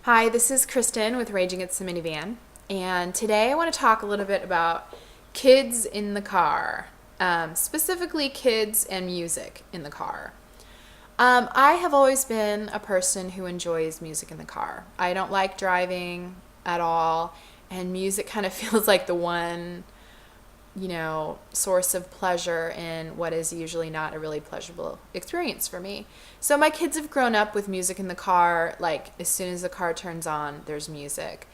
Hi, this is Kristen with Raging It's a Minivan, and today I want to talk a little bit about kids in the car, specifically kids and music in the car. I have always been a person who enjoys music in the car. I don't like driving at all, and music kind of feels like the one source of pleasure in what is usually not a really pleasurable experience for me. So my kids have grown up with music in the car. Like as soon as the car turns on, there's music,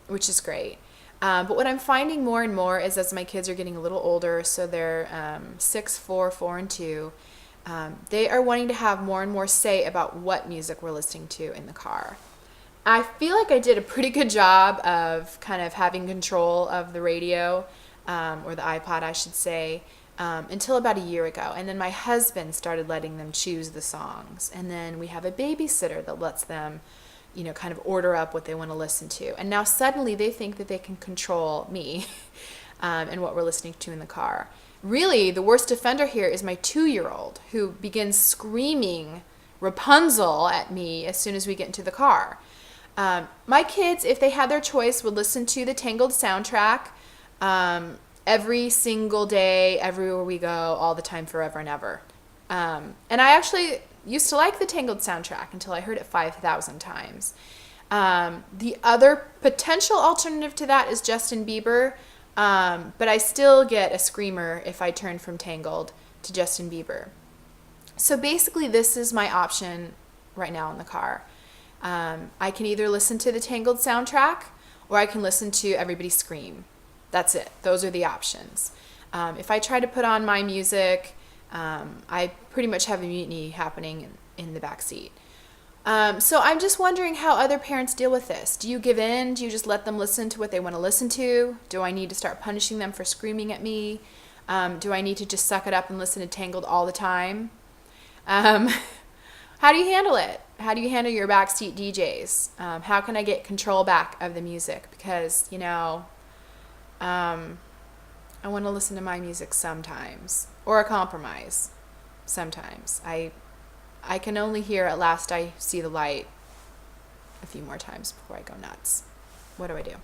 which is great. But what I'm finding more and more is as my kids are getting a little older, so they're 6, 4, 4, and 2, they are wanting to have more and more say about what music we're listening to in the car. I feel like I did a pretty good job of kind of having control of the radio, or the iPod, I should say, until about a year ago. And then my husband started letting them choose the songs. And then we have a babysitter that lets them, kind of order up what they want to listen to. And now suddenly they think that they can control me and what we're listening to in the car. Really, the worst offender here is my 2-year-old who begins screaming Rapunzel at me as soon as we get into the car. My kids, if they had their choice, would listen to the Tangled soundtrack every single day, everywhere we go, all the time, forever and ever. And I actually used to like the Tangled soundtrack until I heard it 5,000 times. The other potential alternative to that is Justin Bieber, but I still get a screamer if I turn from Tangled to Justin Bieber. So basically, this is my option right now in the car. I can either listen to the Tangled soundtrack or I can listen to everybody scream. That's it. Those are the options. If I try to put on my music, I pretty much have a mutiny happening in the back seat. So I'm just wondering how other parents deal with this. Do you give in? Do you just let them listen to what they want to listen to? Do I need to start punishing them for screaming at me? Do I need to just suck it up and listen to Tangled all the time? How do you handle it? How do you handle your backseat DJs? How can I get control back of the music? Because, I want to listen to my music sometimes, or a compromise sometimes. I can only hear At Last I See the Light a few more times before I go nuts. What do I do?